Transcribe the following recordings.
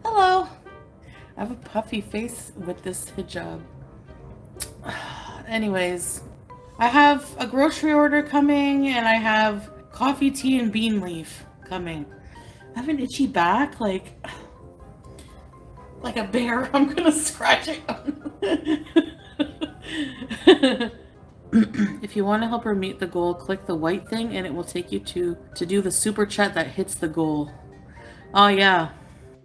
Hello. I have a puffy face with this hijab. Anyways, I have a grocery order coming and I have coffee, tea, and bean leaf coming. I have an itchy back, like a bear. I'm gonna scratch it. If you want to help her meet the goal, click the white thing and it will take you to do the super chat that hits the goal. Oh yeah.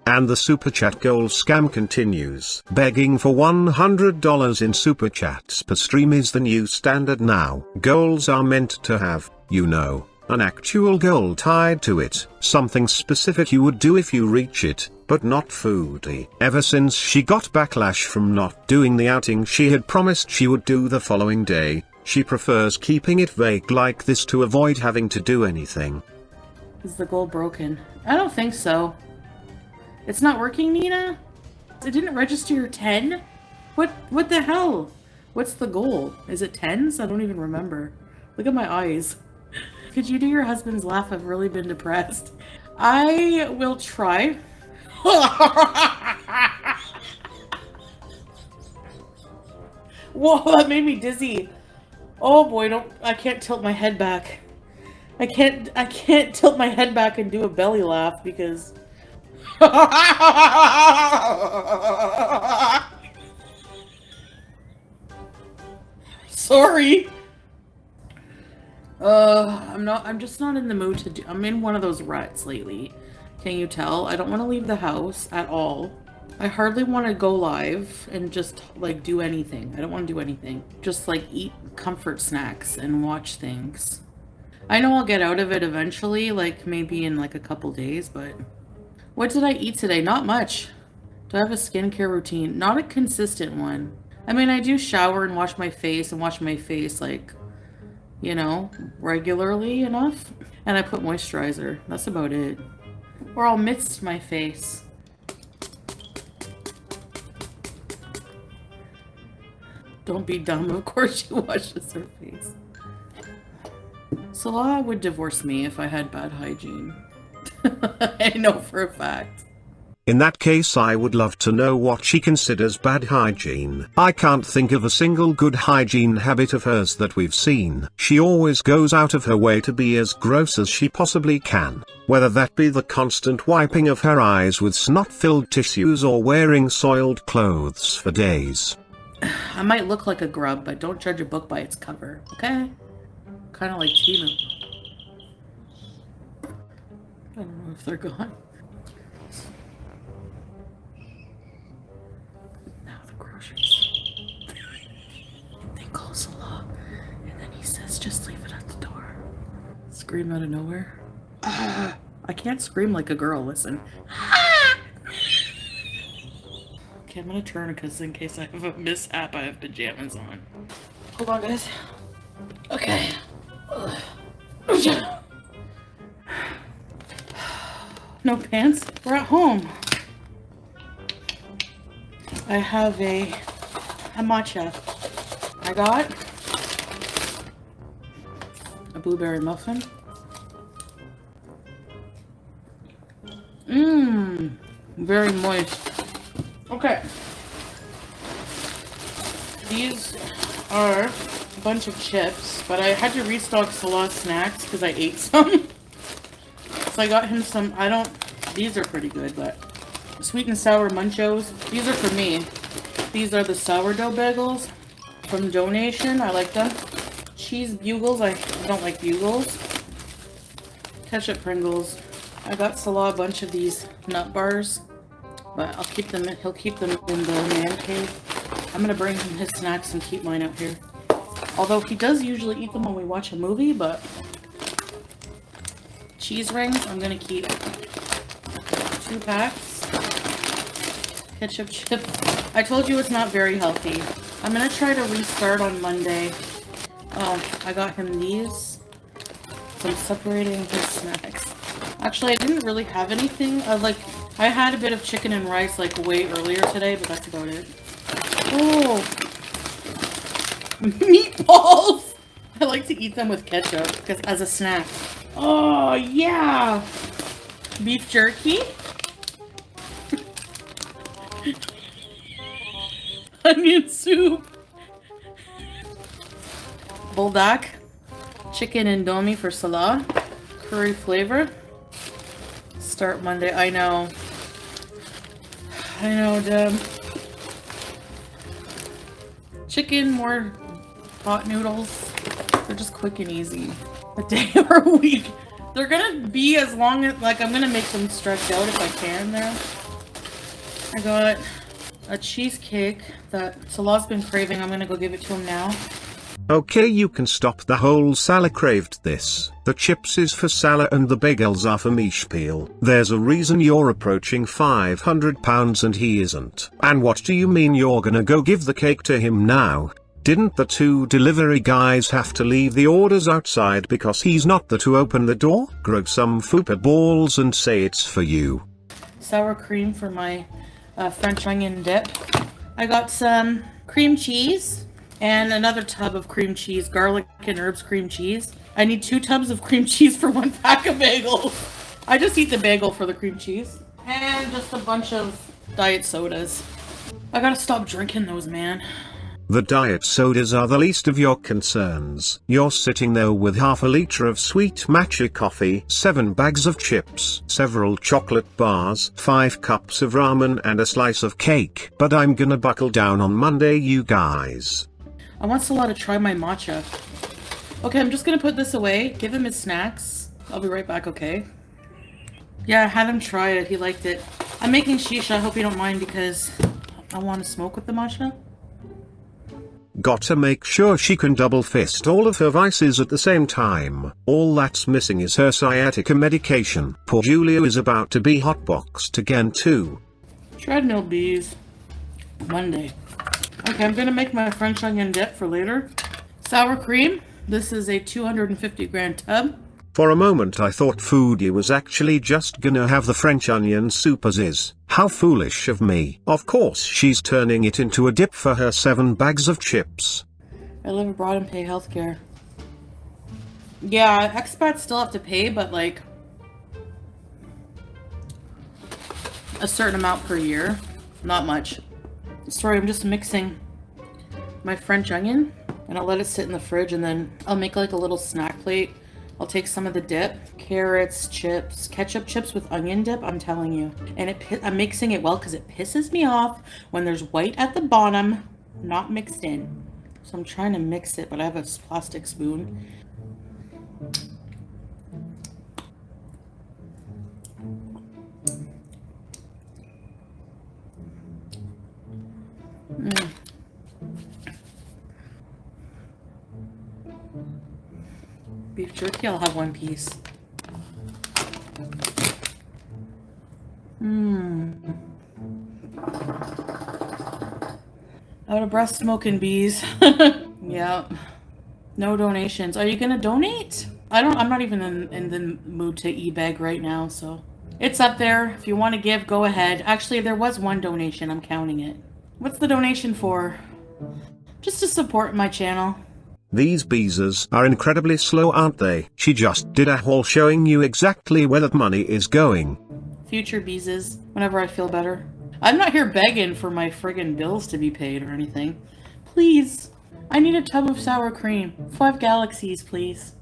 And the super chat goal scam continues. Begging for $100 in super chats per stream is the new standard now. Goals are meant to have, you know, an actual goal tied to it, something specific you would do if you reach it, but not Foodie. Ever since she got backlash from not doing the outing she had promised she would do the following day, she prefers keeping it vague like this to avoid having to do anything. Is the goal broken? I don't think so. It's not working, Nina? It didn't register your 10? What the hell? What's the goal? Is it 10s? I don't even remember. Look at my eyes. Could you do your husband's laugh? I've really been depressed. I will try. Whoa, that made me dizzy. Oh boy, I can't tilt my head back. I can't tilt my head back and do a belly laugh because sorry. I'm just not in the mood to do. I'm in one of those ruts lately. Can you tell? I don't want to leave the house at all. I hardly want to go live and just like do anything. I don't want to do anything. Just like eat comfort snacks and watch things. I know I'll get out of it eventually, like maybe in like a couple days, but what did I eat today? Not much. Do I have a skincare routine? Not a consistent one. I mean, I do shower and wash my face like, you know, regularly enough. And I put moisturizer. That's about it. Or I'll mist my face. Don't be dumb. Of course she washes her face. Salah would divorce me if I had bad hygiene. I know for a fact. In that case, I would love to know what she considers bad hygiene. I can't think of a single good hygiene habit of hers that we've seen. She always goes out of her way to be as gross as she possibly can, whether that be the constant wiping of her eyes with snot-filled tissues or wearing soiled clothes for days. I might look like a grub, but don't judge a book by its cover, okay? Kind of like Tina. I don't know if they're gone. Now the groceries. They call Salah, and then he says, just leave it at the door. Scream out of nowhere. Ah, I can't scream like a girl, listen. Ah! Okay, I'm gonna turn because in case I have a mishap, I have pajamas on. Hold on, guys. Okay. No pants? We're at home. I have a matcha. I got a blueberry muffin. Mmm, very moist. Okay. These are a bunch of chips, but I had to restock Salah's snacks because I ate some. So I got him some, these are pretty good, but sweet and sour munchos. These are for me. These are the sourdough bagels from donation. I like them. Cheese bugles. I don't like bugles. Ketchup Pringles. I got Salah a bunch of these nut bars, but I'll keep them. He'll keep them in the man cave. I'm gonna bring him his snacks and keep mine out here. Although he does usually eat them when we watch a movie, but cheese rings, I'm gonna keep 2 packs. Ketchup chips. I told you it's not very healthy. I'm gonna try to restart on Monday. Oh, I got him these. So I'm separating his snacks. Actually, I didn't really have anything. I had a bit of chicken and rice like way earlier today, but that's about it. Oh, meatballs! I like to eat them with ketchup because as a snack. Oh yeah, beef jerky. Onion soup. Buldak. Chicken indomie for Salah. Curry flavor. Start Monday. I know. I know, Deb. Chicken, more hot noodles. They're just quick and easy. A day or a week. They're gonna be as long as, like, I'm gonna make them stretched out if I can there. I got a cheesecake that Salah's been craving. I'm gonna go give it to him now. Okay, you can stop the whole Salah craved this. The chips is for Salah and the bagels are for Mishpeel. There's a reason you're approaching 500 pounds and he isn't. And what do you mean you're gonna go give the cake to him now? Didn't the 2 delivery guys have to leave the orders outside because he's not there to open the door? Grow some fupa balls and say it's for you. Sour cream for my French onion dip. I got some cream cheese and another tub of cream cheese, garlic and herbs cream cheese. I need 2 tubs of cream cheese for 1 pack of bagels. I just eat the bagel for the cream cheese. And just a bunch of diet sodas. I gotta stop drinking those, man. The diet sodas are the least of your concerns. You're sitting there with half a liter of sweet matcha coffee, 7 bags of chips, several chocolate bars, 5 cups of ramen and a slice of cake. But I'm gonna buckle down on Monday, you guys. I want Salah to try my matcha. Okay, I'm just gonna put this away, give him his snacks. I'll be right back, okay? Yeah, I had him try it, he liked it. I'm making shisha, I hope you don't mind because I want to smoke with the matcha. Gotta make sure she can double fist all of her vices at the same time. All that's missing is her sciatica medication. Poor Julia is about to be hotboxed again too. Treadmill bees. Monday. Okay, I'm gonna make my French onion dip for later. Sour cream. This is a 250 gram tub. For a moment I thought Foodie was actually just gonna have the French onion soup as is. How foolish of me. Of course she's turning it into a dip for her 7 bags of chips. I live abroad and pay healthcare. Yeah, expats still have to pay, but like a certain amount per year. Not much. Sorry, I'm just mixing my French onion and I'll let it sit in the fridge and then I'll make like a little snack plate. I'll take some of the dip, carrots, chips, ketchup chips with onion dip, I'm telling you. And I'm mixing it well because it pisses me off when there's white at the bottom, not mixed in. So I'm trying to mix it, but I have a plastic spoon. Beef jerky, I'll have 1 piece. Out of breath smoking bees. Yeah. No donations. Are you gonna donate? I'm not even in the mood to e-bag right now, so. It's up there. If you want to give, go ahead. Actually, there was 1 donation. I'm counting it. What's the donation for? Just to support my channel. These beezers are incredibly slow, aren't they? She just did a haul showing you exactly where that money is going. Future beezes, whenever I feel better. I'm not here begging for my friggin' bills to be paid or anything. Please, I need a tub of sour cream. 5 galaxies, please.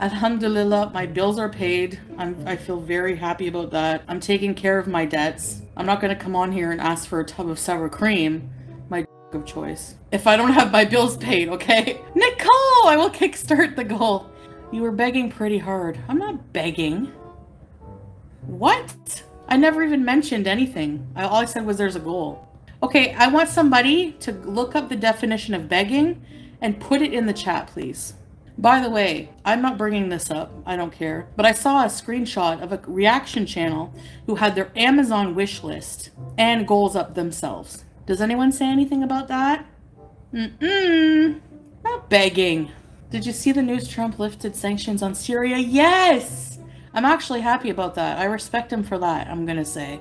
Alhamdulillah, my bills are paid. I feel very happy about that. I'm taking care of my debts. I'm not gonna come on here and ask for a tub of sour cream. My of choice. If I don't have my bills paid, okay? Nicole, I will kickstart the goal. You were begging pretty hard. I'm not begging. What? I never even mentioned anything. All I said was there's a goal. Okay, I want somebody to look up the definition of begging and put it in the chat, please. By the way, I'm not bringing this up. I don't care. But I saw a screenshot of a reaction channel who had their Amazon wish list and goals up themselves. Does anyone say anything about that? Not begging. Did you see the news Trump lifted sanctions on Syria? Yes! I'm actually happy about that. I respect him for that, I'm gonna say.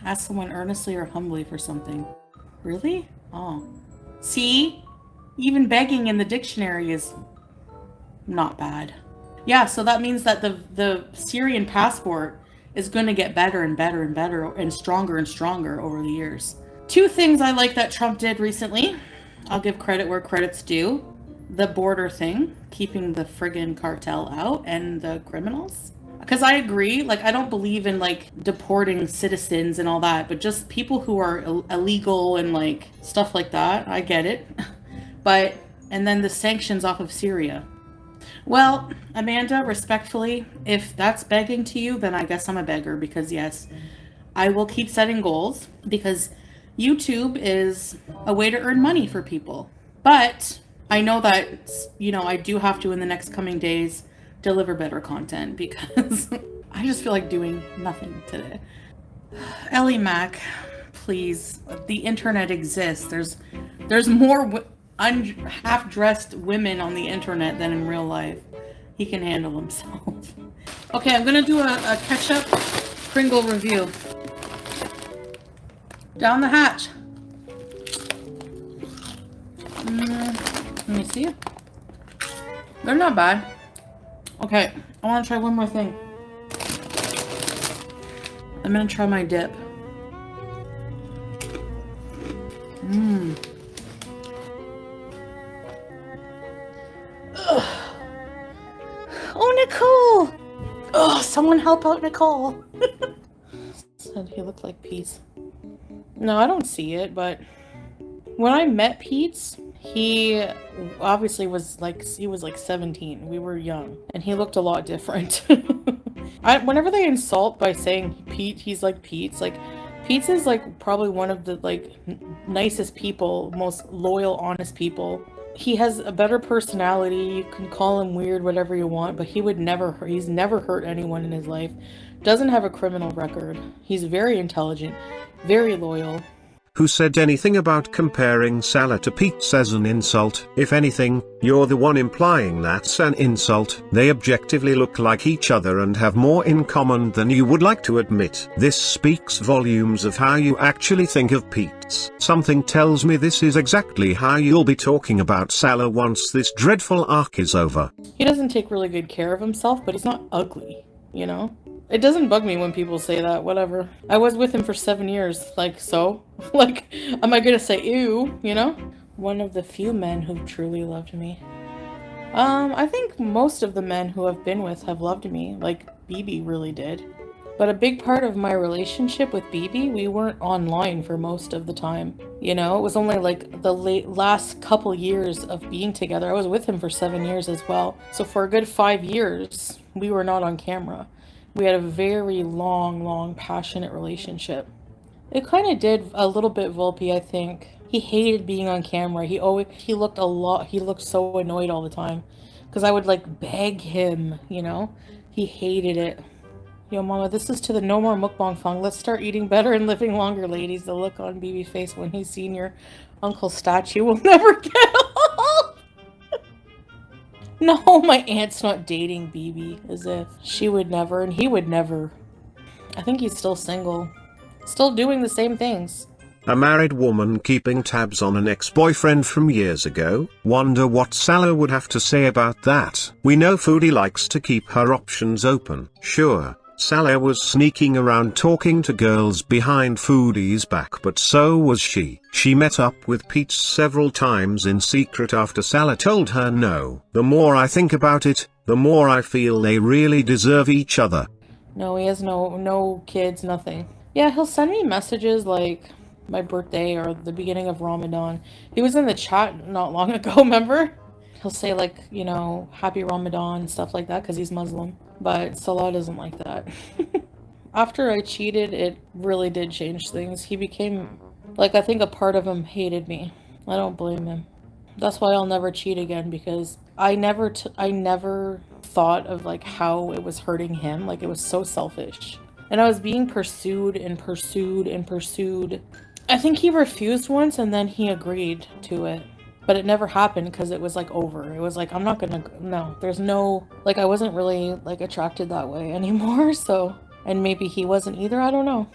Ask someone earnestly or humbly for something. Really? Oh. See? Even begging in the dictionary is not bad. Yeah, so that means that the Syrian passport is gonna get better and better and better and stronger over the years. Two things I like that Trump did recently. I'll give credit where credit's due. The border thing, keeping the friggin' cartel out and the criminals. Because I agree, like, I don't believe in, like, deporting citizens and all that, but just people who are illegal and, like, stuff like that, I get it. But, and then the sanctions off of Syria. Well, Amanda, respectfully, if that's begging to you, then I guess I'm a beggar, because yes, I will keep setting goals, because YouTube is a way to earn money for people. But I know that, you know, I do have to in the next coming days deliver better content, because I just feel like doing nothing today. Ellie Mac, please. The internet exists. There's more half-dressed women on the internet than in real life. He can handle himself. Okay, I'm gonna do a ketchup Pringle review. Down the hatch. Let me see. They're not bad. Okay, I want to try one more thing. I'm gonna try my dip. Ugh. Oh, Nicole! Oh, someone help out Nicole. Said he looked like Pete's. No, I don't see it, but when I met Pete's, he obviously was like 17. We were young, and he looked a lot different. Whenever they insult by saying Pete, he's like Pete's. Like, Pete's is like probably one of the like nicest people, most loyal, honest people. He has a better personality. You can call him weird, whatever you want, but he's never hurt anyone in his life. Doesn't have a criminal record. He's very intelligent, very loyal. Who said anything about comparing Salah to Pete as an insult? If anything, you're the one implying that's an insult. They objectively look like each other and have more in common than you would like to admit. This speaks volumes of how you actually think of Pete's. Something tells me this is exactly how you'll be talking about Salah once this dreadful arc is over. He doesn't take really good care of himself, but he's not ugly, you know? It doesn't bug me when people say that, whatever. I was with him for 7 years, like, so? Like, am I gonna say ew, you know? One of the few men who've truly loved me. I think most of the men who I've been with have loved me, like BB really did. But a big part of my relationship with BB, we weren't online for most of the time. You know, it was only like the last couple years of being together. I was with him for 7 years as well. So for a good 5 years, we were not on camera. We had a very long, passionate relationship. It kind of did a little bit Volpe, I think. He hated being on camera. He looked so annoyed all the time. Because I would like beg him, you know? He hated it. Yo, mama, this is to the no more mukbang fang. Let's start eating better and living longer, ladies. The look on BB face when he's seen your uncle's statue will never get old. No, my aunt's not dating BB, as if she would never and he would never. I think he's still single. Still doing the same things. A married woman keeping tabs on an ex-boyfriend from years ago. Wonder what Salah would have to say about that. We know Foodie likes to keep her options open. Sure, Salah was sneaking around talking to girls behind Foodie's back, but so was she. She met up with Pete several times in secret after Salah told her no. The more I think about it, the more I feel they really deserve each other. No, he has no kids, nothing. Yeah, he'll send me messages like my birthday or the beginning of Ramadan. He was in the chat not long ago, remember? He'll say like, you know, happy Ramadan, stuff like that, because he's Muslim. But Salah doesn't like that. After I cheated, it really did change things. He became, like, I think a part of him hated me. I don't blame him. That's why I'll never cheat again, because I never thought of like how it was hurting him. Like, it was so selfish. And I was being pursued and pursued and pursued. I think he refused once and then he agreed to it. But it never happened because it was like over. It was like, I'm not gonna, no, there's no, like, I wasn't really like attracted that way anymore. So, and maybe he wasn't either, I don't know.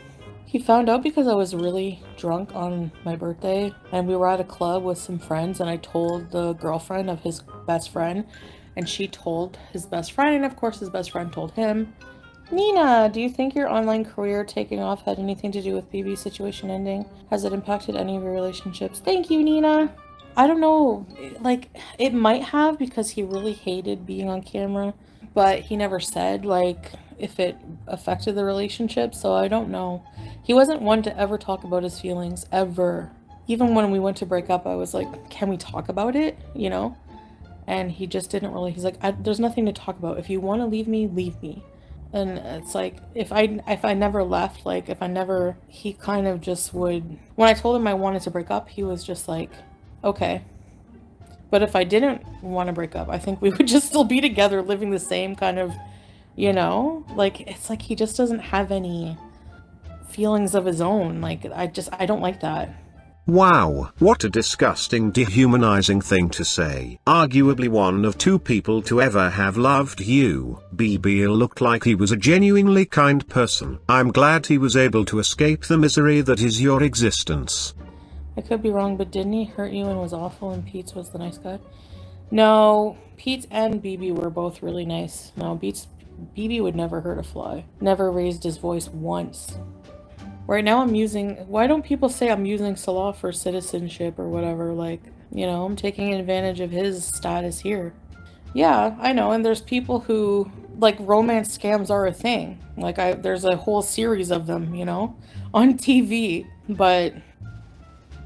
He found out because I was really drunk on my birthday and we were at a club with some friends and I told the girlfriend of his best friend and she told his best friend and of course his best friend told him. Nina, do you think your online career taking off had anything to do with BB's situation ending? Has it impacted any of your relationships? Thank you, Nina. I don't know. Like, it might have because he really hated being on camera, but he never said, like, if it affected the relationship, so I don't know. He wasn't one to ever talk about his feelings, ever. Even when we went to break up, I was like, can we talk about it? You know? And he just didn't really, he's like, there's nothing to talk about. If you want to leave me, leave me. And it's like, if I never left, like, if I never, he kind of just would, when I told him I wanted to break up, he was just like, okay. But if I didn't want to break up, I think we would just still be together, living the same kind of, you know? Like, it's like he just doesn't have any feelings of his own. Like, I don't like that. Wow, what a disgusting, dehumanizing thing to say. Arguably one of two people to ever have loved you. BB looked like he was a genuinely kind person. I'm glad he was able to escape the misery that is your existence. I could be wrong, but didn't he hurt you and was awful and Pete's was the nice guy? No, Pete and BB were both really nice. No, BB would never hurt a fly. Never raised his voice once. Right now I'm using, why don't people say I'm using Salah for citizenship or whatever? Like, you know, I'm taking advantage of his status here. Yeah, I know, and there's people who, like, romance scams are a thing. Like, there's a whole series of them, you know, on TV, but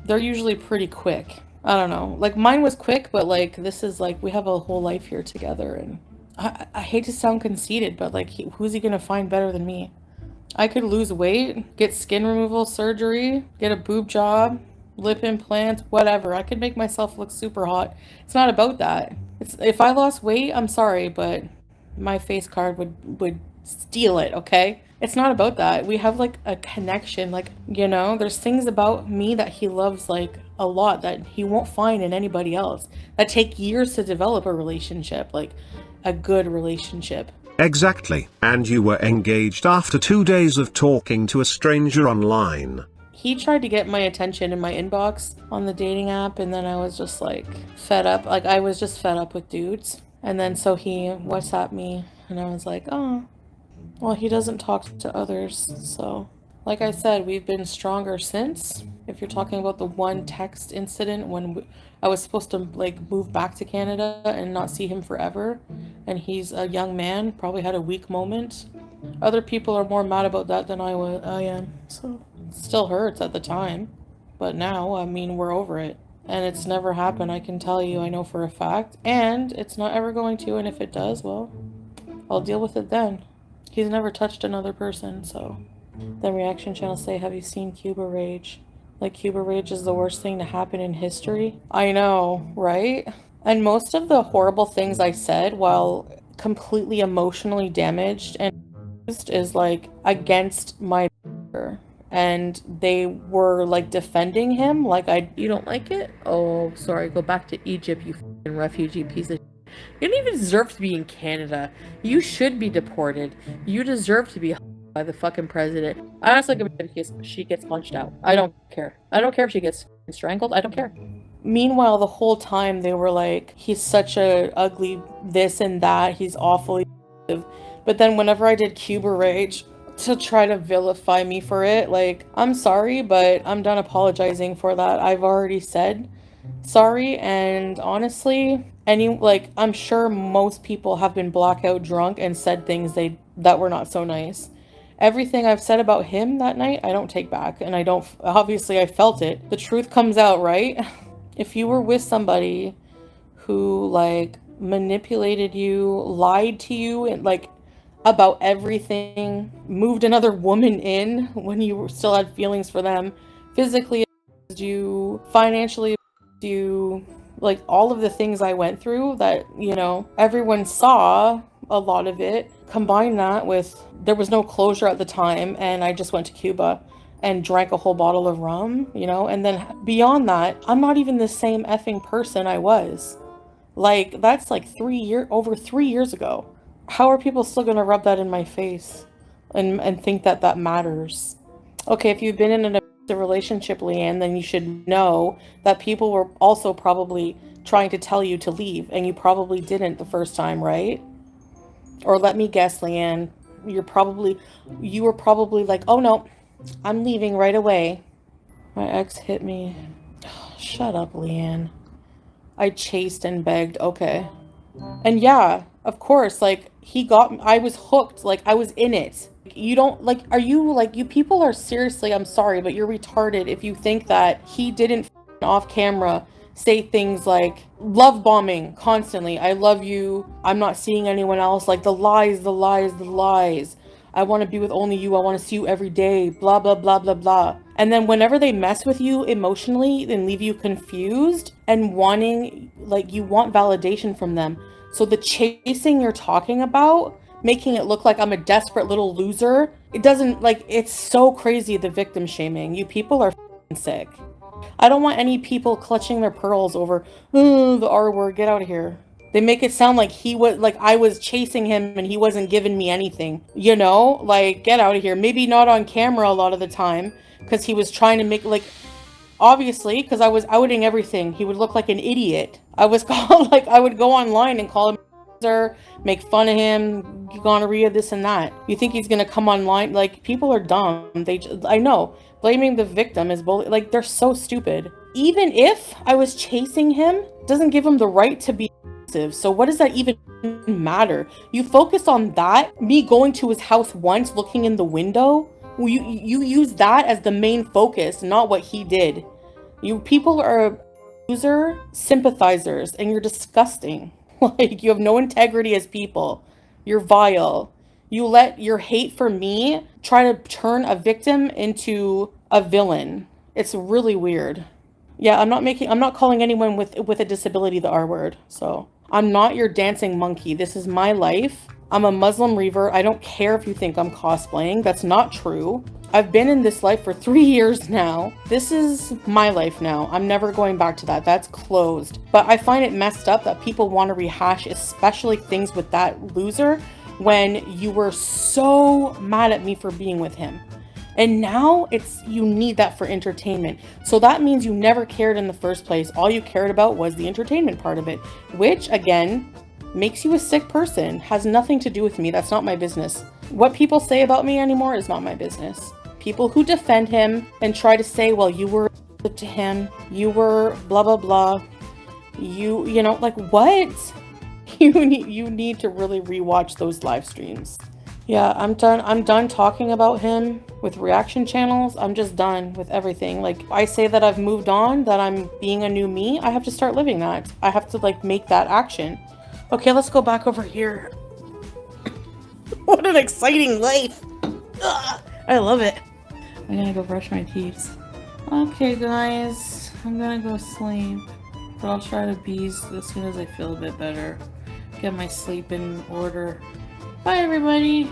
they're usually pretty quick. I don't know. Like, mine was quick, but, like, this is, like, we have a whole life here together, and I hate to sound conceited, but, like, who's he gonna find better than me? I could lose weight, get skin removal surgery, get a boob job, lip implants, whatever. I could make myself look super hot. It's not about that. If I lost weight, I'm sorry, but my face card would steal it, okay? It's not about that. We have like a connection, like, you know, there's things about me that he loves like a lot that he won't find in anybody else. That take years to develop a relationship, like a good relationship. Exactly, and you were engaged after 2 days of talking to a stranger online. He tried to get my attention in my inbox on the dating app, and then I was just like fed up. Like, I was just fed up with dudes. And then so he WhatsApped me, and I was like, oh, well, he doesn't talk to others. So, like I said, we've been stronger since. If you're talking about the one text incident when I was supposed to like move back to Canada and not see him forever, and he's a young man, probably had a weak moment. Other people are more mad about that than I am. So it still hurts at the time, but now, I mean, we're over it. And it's never happened, I can tell you, I know for a fact. And it's not ever going to, and if it does, well, I'll deal with it then. He's never touched another person, so. The reaction channels say, have you seen Cuba Rage? Like, Cuba Rage is the worst thing to happen in history. I know, right? And most of the horrible things I said, while completely emotionally damaged and is like against my and they were like defending him like you don't like it? Oh, sorry, go back to Egypt, you fucking refugee piece of shit. You don't even deserve to be in Canada. You should be deported. You deserve to be by the fucking president. I honestly give a if she gets punched out. I don't care. I don't care if she gets strangled. I don't care. Meanwhile, the whole time they were like, he's such a ugly this and that. He's awfully. But then whenever I did Cuba Rage to try to vilify me for it, like, I'm sorry, but I'm done apologizing for that. I've already said sorry, and honestly, I'm sure most people have been blackout drunk and said things that were not so nice. Everything I've said about him that night, I don't take back, and obviously I felt it. The truth comes out, right? If you were with somebody who, like, manipulated you, lied to you, and, like, about everything, moved another woman in when you still had feelings for them, physically abused you, financially abused you, like, all of the things I went through that, you know, everyone saw a lot of it. Combine that with, there was no closure at the time, and I just went to Cuba and drank a whole bottle of rum, you know, and then beyond that, I'm not even the same effing person I was. Like, that's like over 3 years ago. How are people still gonna rub that in my face and think that that matters? Okay, if you've been in an abusive relationship, Leanne, then you should know that people were also probably trying to tell you to leave, and you probably didn't the first time, right? Or let me guess, Leanne, you were probably like, oh no, I'm leaving right away. My ex hit me. Shut up, Leanne. I chased and begged. Okay. And yeah, of course, like, I was hooked, like, I was in it. You don't, like, are you, like, you people are seriously, I'm sorry, but you're retarded if you think that he didn't off camera say things like, love bombing constantly. I love you. I'm not seeing anyone else. Like, the lies, the lies, the lies. I want to be with only you. I want to see you every day. Blah, blah, blah, blah, blah. And then whenever they mess with you emotionally and leave you confused and wanting, like, you want validation from them. So the chasing you're talking about, making it look like I'm a desperate little loser, it doesn't, like, it's so crazy, the victim shaming. You people are sick. I don't want any people clutching their pearls over, oh, the R word, get out of here. They make it sound like I was chasing him and he wasn't giving me anything. You know, like, get out of here. Maybe not on camera a lot of the time, because he was trying to make, like, obviously, because I was outing everything. He would look like an idiot. I was called, like, I would go online and call him make fun of him, gonorrhea, this and that. You think he's gonna come online? Like, people are dumb. I know. Blaming the victim is like, they're so stupid. Even if I was chasing him, doesn't give him the right to be abusive. So what does that even matter? You focus on that, me going to his house once, looking in the window. You use that as the main focus, not what he did. You people are user sympathizers, and you're disgusting. Like, you have no integrity as people. You're vile. You let your hate for me try to turn a victim into a villain. It's really weird. Yeah, I'm not calling anyone with a disability the R word. So, I'm not your dancing monkey. This is my life. I'm a Muslim reaver. I don't care if you think I'm cosplaying. That's not true. I've been in this life for 3 years now. This is my life now. I'm never going back to that. That's closed. But I find it messed up that people want to rehash, especially things with that loser, when you were so mad at me for being with him. And now you need that for entertainment. So that means you never cared in the first place. All you cared about was the entertainment part of it, which, again, makes you a sick person. Has nothing to do with me. That's not my business. What people say about me anymore is not my business. People who defend him and try to say, well, you were to him, you were blah, blah, blah. You know, like, what? You need to really rewatch those live streams. Yeah, I'm done talking about him with reaction channels. I'm just done with everything. Like, I say that I've moved on, that I'm being a new me. I have to start living that. I have to, like, make that action. Okay, let's go back over here. What an exciting life. Ugh, I love it. I'm gonna go brush my teeth. Okay, guys, I'm gonna go sleep. But I'll try to bees as soon as I feel a bit better. Get my sleep in order. Bye, everybody.